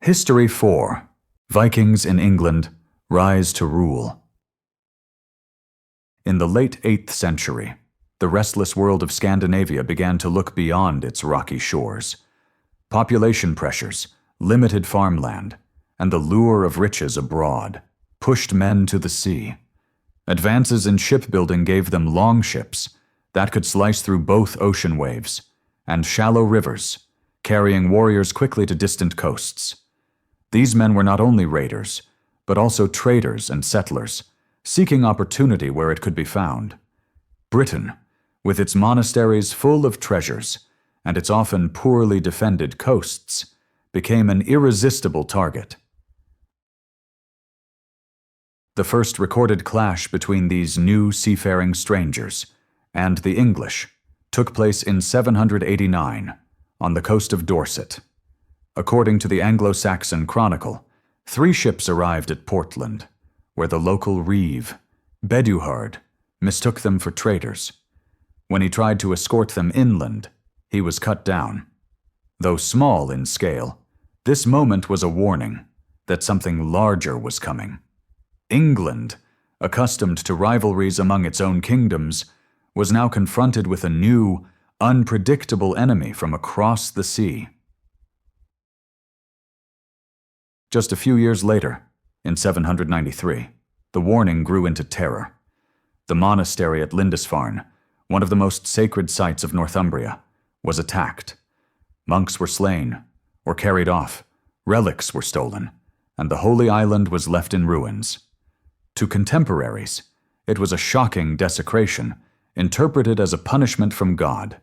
History 4. Vikings in England, Rise to Rule. In the late 8th century, the restless world of Scandinavia began to look beyond its rocky shores. Population pressures, limited farmland, and the lure of riches abroad pushed men to the sea. Advances in shipbuilding gave them longships that could slice through both ocean waves, and shallow rivers, carrying warriors quickly to distant coasts. These men were not only raiders, but also traders and settlers, seeking opportunity where it could be found. Britain, with its monasteries full of treasures and its often poorly defended coasts, became an irresistible target. The first recorded clash between these new seafaring strangers and the English took place in 789 on the coast of Dorset. According to the Anglo-Saxon Chronicle, 3 ships arrived at Portland, where the local reeve, Beduhard, mistook them for traders. When he tried to escort them inland, he was cut down. Though small in scale, this moment was a warning that something larger was coming. England, accustomed to rivalries among its own kingdoms, was now confronted with a new, unpredictable enemy from across the sea. Just a few years later, in 793, the warning grew into terror. The monastery at Lindisfarne, one of the most sacred sites of Northumbria, was attacked. Monks were slain or carried off, relics were stolen, and the holy island was left in ruins. To contemporaries, it was a shocking desecration, interpreted as a punishment from God.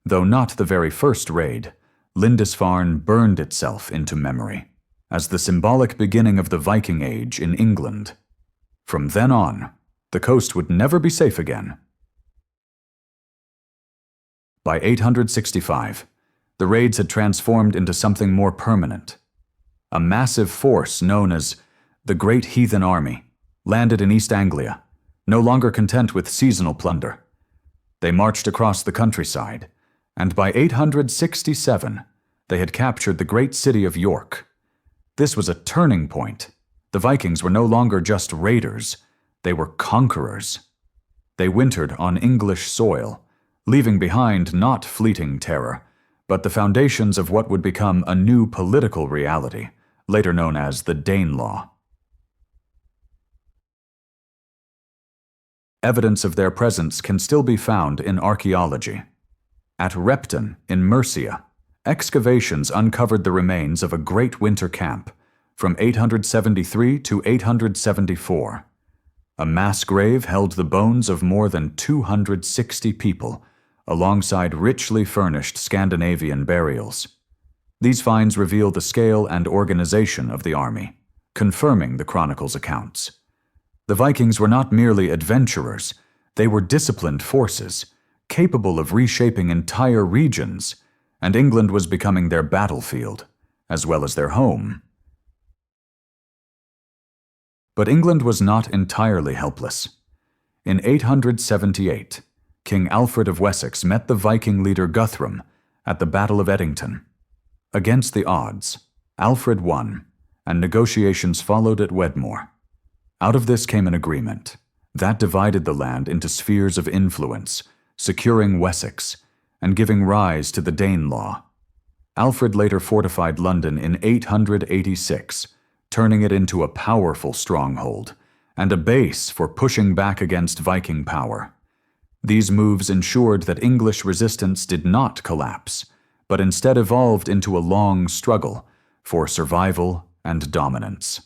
Though not the very first raid, Lindisfarne burned itself into memory as the symbolic beginning of the Viking Age in England. From then on, the coast would never be safe again. By 865, the raids had transformed into something more permanent. A massive force known as the Great Heathen Army landed in East Anglia, no longer content with seasonal plunder. They marched across the countryside, and by 867, they had captured the great city of York. This was a turning point. The Vikings were no longer just raiders, they were conquerors. They wintered on English soil, leaving behind not fleeting terror, but the foundations of what would become a new political reality, later known as the Danelaw. Evidence of their presence can still be found in archaeology. At Repton, in Mercia, excavations uncovered the remains of a great winter camp from 873 to 874. A mass grave held the bones of more than 260 people, alongside richly furnished Scandinavian burials. These finds reveal the scale and organization of the army, confirming the chronicle's accounts. The Vikings were not merely adventurers, they were disciplined forces, capable of reshaping entire regions, and England was becoming their battlefield, as well as their home. But England was not entirely helpless. In 878, King Alfred of Wessex met the Viking leader Guthrum at the Battle of Edington. Against the odds, Alfred won, and negotiations followed at Wedmore. Out of this came an agreement that divided the land into spheres of influence, securing Wessex and giving rise to the Danelaw. Alfred later fortified London in 886, turning it into a powerful stronghold and a base for pushing back against Viking power. These moves ensured that English resistance did not collapse, but instead evolved into a long struggle for survival and dominance.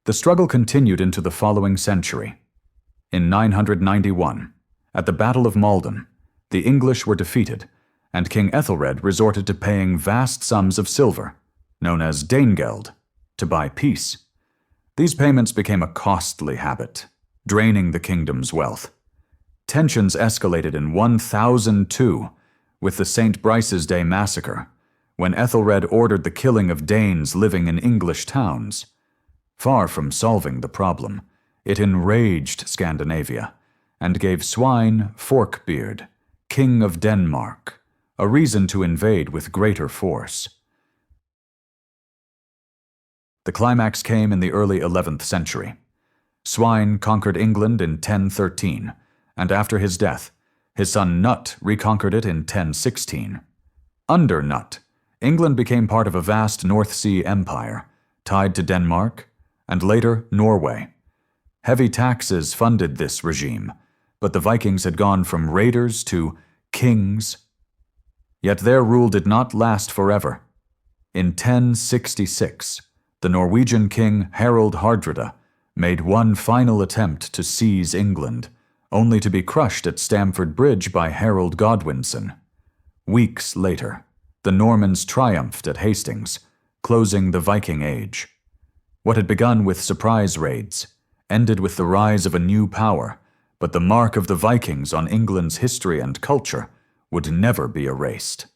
The struggle continued into the following century. In 991, at the Battle of Maldon, the English were defeated, and King Ethelred resorted to paying vast sums of silver, known as Danegeld, to buy peace. These payments became a costly habit, draining the kingdom's wealth. Tensions escalated in 1002 with the St. Brice's Day massacre, when Ethelred ordered the killing of Danes living in English towns. Far from solving the problem, it enraged Scandinavia and gave Svein Forkbeard, King of Denmark, a reason to invade with greater force. The climax came in the early 11th century. Svein conquered England in 1013, and after his death, his son Cnut reconquered it in 1016. Under Cnut, England became part of a vast North Sea empire, tied to Denmark, and later Norway. Heavy taxes funded this regime, but the Vikings had gone from raiders to kings. Yet their rule did not last forever. In 1066, the Norwegian king Harald Hardrada made one final attempt to seize England, only to be crushed at Stamford Bridge by Harold Godwinson. Weeks later, the Normans triumphed at Hastings, closing the Viking Age. What had begun with surprise raids ended with the rise of a new power, but the mark of the Vikings on England's history and culture would never be erased.